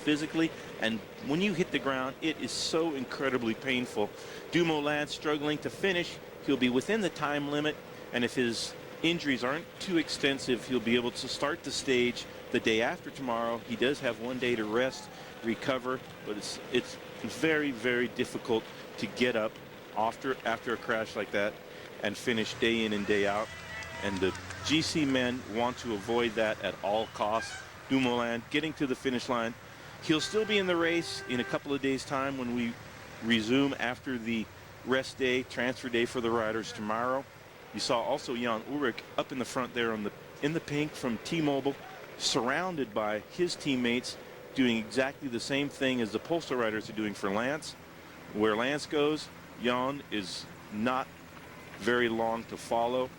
physically, and when you hit the ground, it is so incredibly painful. Dumoulin struggling to finish. He'll be within the time limit, and if his injuries aren't too extensive, he'll be able to start the stage the day after tomorrow. He does have 1 day to rest, recover, but it's very, very difficult to get up after a crash like that and finish day in and day out. And the GC men want to avoid that at all costs. Dumoulin getting to the finish line. He'll still be in the race in a couple of days' time when we resume after the rest day, transfer day for the riders tomorrow. You saw also Jan Ullrich up in the front there in the pink from T-Mobile, surrounded by his teammates, doing exactly the same thing as the postal riders are doing for Lance. Where Lance goes, Jan is not very long to follow.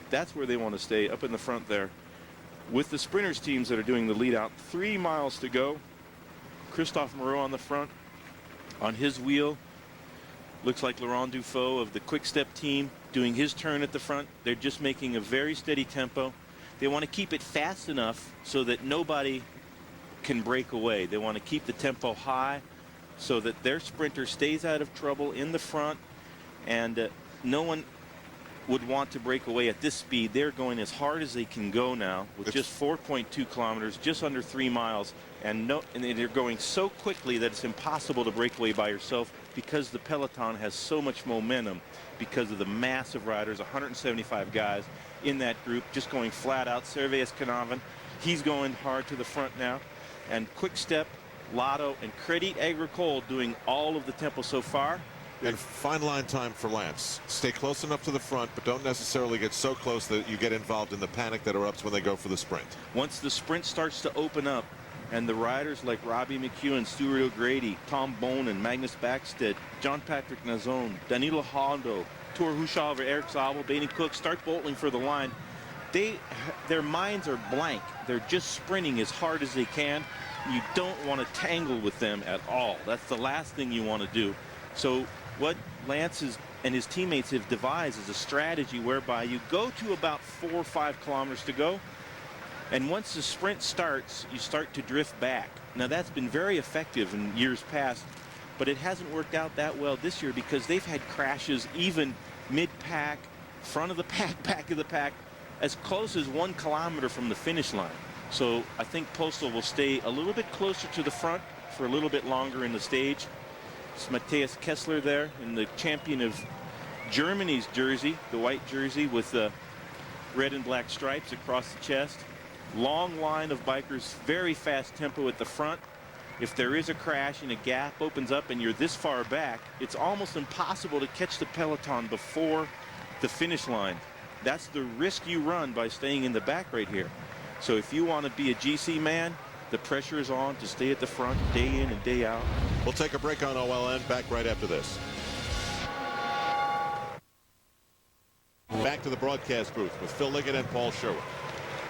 That's where they want to stay, up in the front there. With the sprinters teams that are doing the lead out, 3 miles to go. Christophe Moreau on the front. On his wheel, looks like Laurent Dufault of the Quick Step team doing his turn at the front. They're just making a very steady tempo. They want to keep it fast enough so that nobody can break away. They want to keep the tempo high so that their sprinter stays out of trouble in the front, and no one would want to break away at this speed. They're going as hard as they can go now with just 4.2 kilometers, just under 3 miles, and they're going so quickly that it's impossible to break away by yourself because the peloton has so much momentum because of the mass of riders, 175 guys in that group just going flat out. Servais Escanavin, he's going hard to the front now, and Quick Step, Lotto, and Crédit Agricole doing all of the tempo so far. And fine line time for Lance. Stay close enough to the front, but don't necessarily get so close that you get involved in the panic that erupts when they go for the sprint. Once the sprint starts to open up, and the riders like Robbie McEwen, Stuart O'Grady, Tom Bonin, Magnus Backstedt, John Patrick Nazon, Danilo Hondo, Tor Hushover, Eric Zabel, Baden Cook start bolting for the line, their minds are blank. They're just sprinting as hard as they can. You don't want to tangle with them at all. That's the last thing you want to do. So what Lance and his teammates have devised is a strategy whereby you go to about 4 or 5 kilometers to go, and once the sprint starts, you start to drift back. Now that's been very effective in years past, but it hasn't worked out that well this year because they've had crashes even mid-pack, front of the pack, back of the pack, as close as 1 kilometer from the finish line. So I think Postal will stay a little bit closer to the front for a little bit longer in the stage. It's Matthias Kessler there in the champion of Germany's jersey, the white jersey with the red and black stripes across the chest. Long line of bikers, very fast tempo at the front. If there is a crash and a gap opens up and you're this far back, it's almost impossible to catch the peloton before the finish line. That's the risk you run by staying in the back right here. So if you want to be a GC man, the pressure is on to stay at the front day in and day out. We'll take a break on OLN. Back right after this. Back to the broadcast booth with Phil Liggett and Paul Sherwen.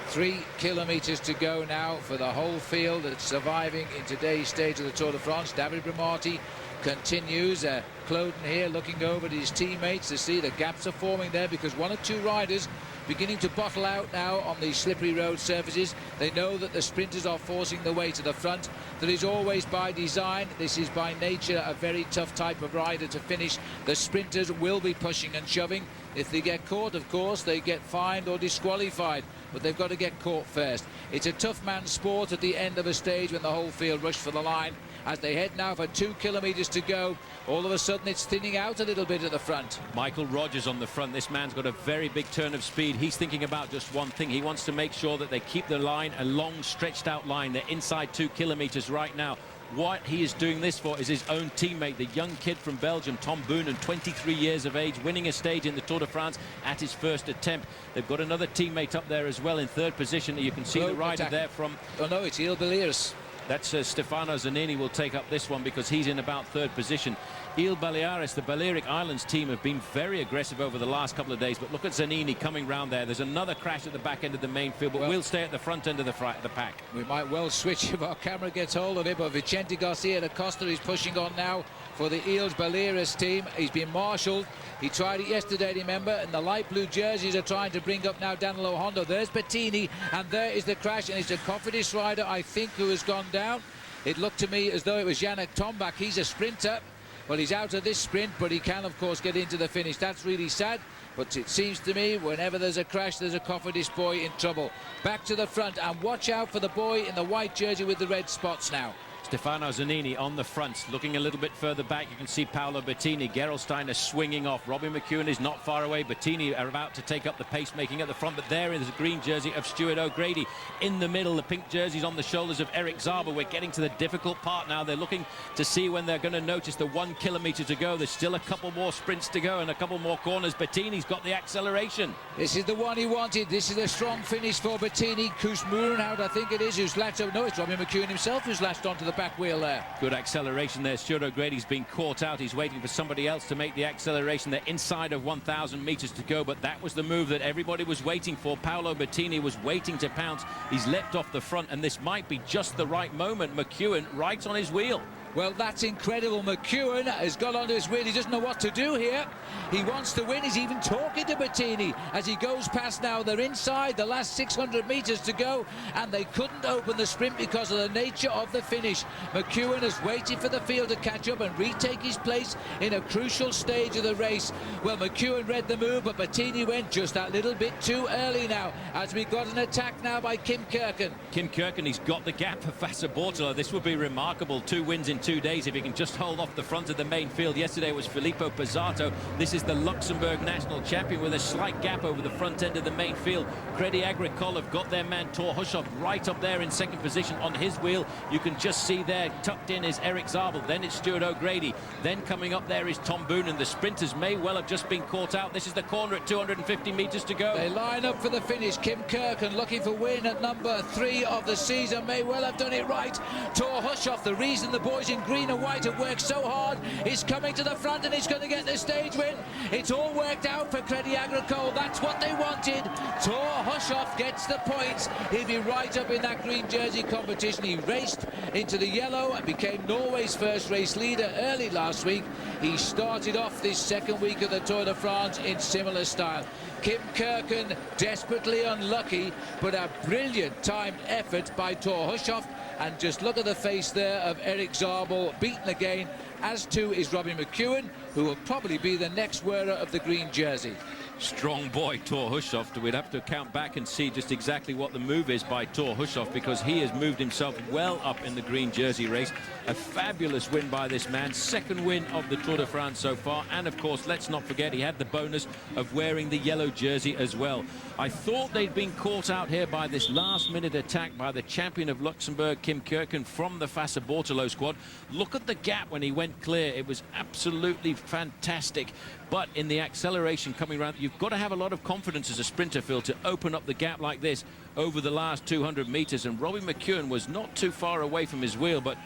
3 kilometers to go now for the whole field that's surviving in today's stage of the Tour de France. David Bramati continues. Cloden here looking over at his teammates to see the gaps are forming there because 1 or 2 riders beginning to bottle out now on these slippery road surfaces. They know that the sprinters are forcing their way to the front. That is always by design. This is by nature a very tough type of rider to finish. The sprinters will be pushing and shoving. If they get caught, of course, they get fined or disqualified, but they've got to get caught first. It's a tough man's sport at the end of a stage when the whole field rush for the line. As they head now for 2 kilometers to go, all of a sudden it's thinning out a little bit at the front. Michael Rogers on the front. This man's got a very big turn of speed. He's thinking about just one thing. He wants to make sure that they keep the line a long, stretched out line. They're inside 2 kilometers right now. What he is doing this for is his own teammate, the young kid from Belgium, Tom Boonen, 23 years of age, winning a stage in the Tour de France at his first attempt. They've got another teammate up there as well in 3rd position. You can see the rider there from... Oh no, it's Il Baliris. That's Stefano Zanini will take up this one because he's in about 3rd position. Il Baleares, the Balearic Islands team, have been very aggressive over the last couple of days, but look at Zanini coming round there. There's another crash at the back end of the main field, but we'll stay at the front end of the pack. We might well switch if our camera gets hold of it, but Vicente Garcia da Costa is pushing on now for the Illes Baleares team. He's been marshalled. He tried it yesterday, remember, and the light blue jerseys are trying to bring up now Danilo Hondo. There's Bettini, and there is the crash, and it's a Cofidis rider, I think, who has gone down. It looked to me as though it was Yannick Tombak. He's a sprinter. Well, he's out of this sprint, but he can, of course, get into the finish. That's really sad, but it seems to me whenever there's a crash, there's a Cofidis boy in trouble. Back to the front, and watch out for the boy in the white jersey with the red spots now. Stefano Zanini on the front, looking a little bit further back. You can see Paolo Bettini, Gerolsteiner swinging off. Robbie McEwen is not far away. Bettini are about to take up the pace making at the front, but there is the green jersey of Stuart O'Grady. In the middle, the pink jersey's on the shoulders of Eric Zabel. We're getting to the difficult part now. They're looking to see when they're going to notice the 1 kilometre to go. There's still a couple more sprints to go and a couple more corners. Bettini's got the acceleration. This is the one he wanted. This is a strong finish for Bettini. Koos Moorenhout, I think it is, who's latched up. No, it's Robbie McEwen himself who's latched onto the back wheel there. Good acceleration there. Stuart O'Grady's been caught out. He's waiting for somebody else to make the acceleration. They're inside of 1,000 metres to go, but that was the move that everybody was waiting for. Paolo Bettini was waiting to pounce. He's leapt off the front, and this might be just the right moment. McEwen right on his wheel. Well, that's incredible. McEwen has got onto his wheel. He doesn't know what to do here. He wants to win. He's even talking to Bettini as he goes past now. They're inside the last 600 metres to go, and they couldn't open the sprint because of the nature of the finish. McEwen has waited for the field to catch up and retake his place in a crucial stage of the race. Well, McEwen read the move, but Bettini went just that little bit too early now as we got an attack now by Kim Kirken. Kim Kirken, he's got the gap for Fassa Bortolo. This would be remarkable. 2 wins in 2 days if he can just hold off the front of the main field. Yesterday was Filippo Pozzato. This is the Luxembourg national champion with a slight gap over the front end of the main field. Crédit Agricole have got their man Thor Hushovd right up there in second position on his wheel. You can just see there tucked in is Eric Zabel, then it's Stuart O'Grady, then coming up there is Tom Boonen. The sprinters may well have just been caught out. This is the corner at 250 metres to go. They line up for the finish. Kim Kirken looking for win at number 3 of the season, may well have done it right. Thor Hushovd, the reason the boys in green and white have worked so hard, is coming to the front and he's going to get the stage win. It's all worked out for Crédit Agricole. That's what they wanted. Thor Hushovd gets the points. He'll be right up in that green jersey competition. He raced into the yellow and became Norway's first race leader early last week. He started off this second week of the Tour de France in similar style. Kim Kirken desperately unlucky, but a brilliant timed effort by Thor Hushovd. And just look at the face there of Eric Zabel, beaten again, as too is Robbie McEwen, who will probably be the next wearer of the green jersey. Strong boy, Thor Hushovd. We'd have to count back and see just exactly what the move is by Thor Hushovd, because he has moved himself well up in the green jersey race. A fabulous win by this man, second win of the Tour de France so far, and of course let's not forget he had the bonus of wearing the yellow jersey as well. I thought they'd been caught out here by this last-minute attack by the champion of Luxembourg, Kim Kirken, from the Fassa Bortolo squad. Look at the gap when he went clear. It was absolutely fantastic. But in the acceleration coming around, you've got to have a lot of confidence as a sprinter, Phil, to open up the gap like this over the last 200 metres. And Robbie McEwen was not too far away from his wheel, but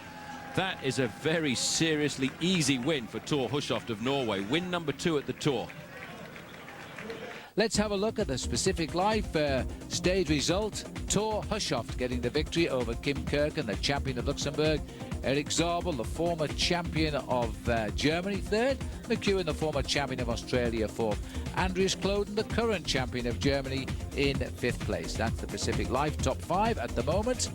that is a very seriously easy win for Thor Hushovd of Norway. Win number 2 at the Tour. Let's have a look at the specific life stage result. Thor Hushovd getting the victory over Kim Kirken, the champion of Luxembourg. Eric Zabel, the former champion of Germany, 3rd. McEwen, the former champion of Australia, 4th. Andreas Kloden, the current champion of Germany, in 5th place. That's the Pacific Life top 5 at the moment.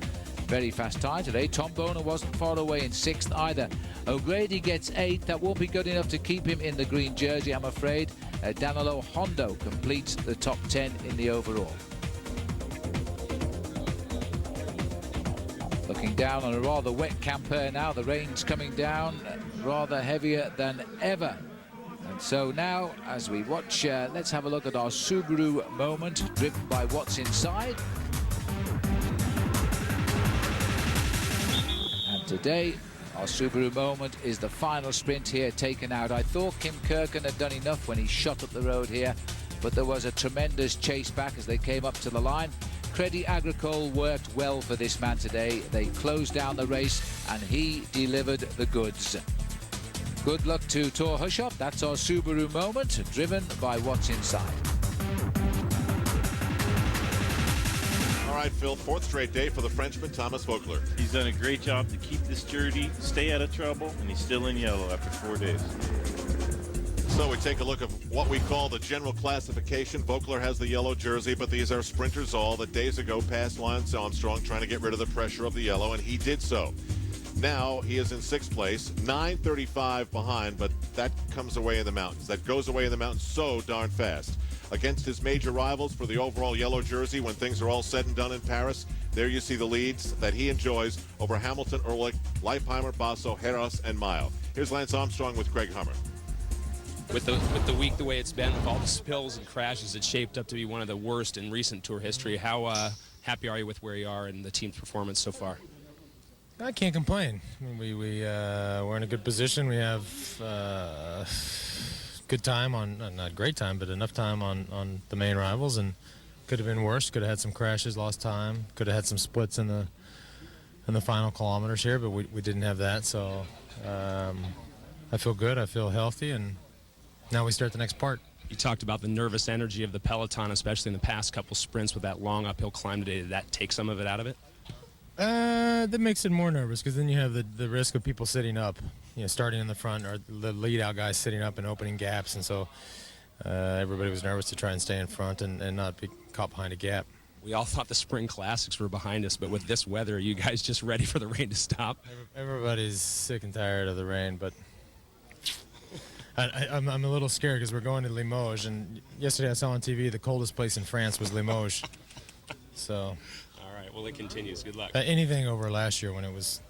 Very fast time today. Tom Boonen wasn't far away in 6th either. O'Grady gets 8th. That won't be good enough to keep him in the green jersey, I'm afraid. Danilo Hondo completes the top 10 in the overall. Looking down on a rather wet Quimper now. The rain's coming down rather heavier than ever. And so now, as we watch, let's have a look at our Subaru moment, driven by what's inside. And today, our Subaru moment is the final sprint here taken out. I thought Kim Kirken had done enough when he shot up the road here, but there was a tremendous chase back as they came up to the line. Crédit Agricole worked well for this man today. They closed down the race and he delivered the goods. Good luck to Thor Hushovd. That's our Subaru moment, driven by what's inside. All right, Phil, 4th straight day for the Frenchman, Thomas Voeckler. He's done a great job to keep this jersey, stay out of trouble, and he's still in yellow after 4 days. So we take a look at what we call the general classification. Voeckler has the yellow jersey, but these are sprinters all that days ago passed Lance Armstrong trying to get rid of the pressure of the yellow, and he did so. Now he is in 6th place, 9:35 behind, but that comes away in the mountains. That goes away in the mountains so darn fast. Against his major rivals for the overall yellow jersey, when things are all said and done in Paris, there you see the leads that he enjoys over Hamilton, Ehrlich, Leipheimer, Basso, Heras, and Mile. Here's Lance Armstrong with Greg Hummer. With the week the way it's been, with all the spills and crashes, it's shaped up to be one of the worst in recent Tour history. How happy are you with where you are and the team's performance so far? I can't complain. I mean, we're in a good position. We have good time on, not great time, but enough time on the main rivals, and could have been worse. Could have had some crashes, lost time. Could have had some splits in the final kilometers here, but we didn't have that. So I feel good. I feel healthy, and now we start the next part. You talked about the nervous energy of the peloton, especially in the past couple sprints with that long uphill climb today. Did that take some of it out of it? That makes it more nervous, because then you have the risk of people sitting up, starting in the front, or the lead out guys sitting up and opening gaps, and so everybody was nervous to try and stay in front and not be caught behind a gap. We all thought the spring classics were behind us, but with this weather, are you guys just ready for the rain to stop? Everybody's sick and tired of the rain, but I'm a little scared because we're going to Limoges, and yesterday I saw on TV the coldest place in France was Limoges. So. All right, well, it continues. Good luck. Anything over last year when it was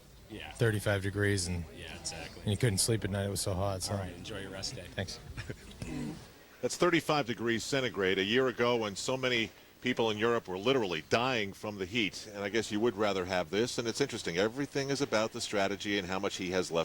35 degrees and, exactly. And you couldn't sleep at night. It was so hot. So. All right, enjoy your rest day. Thanks. That's 35 degrees centigrade. A year ago, when so many people in Europe were literally dying from the heat, and I guess you would rather have this. And it's interesting. Everything is about the strategy and how much he has left.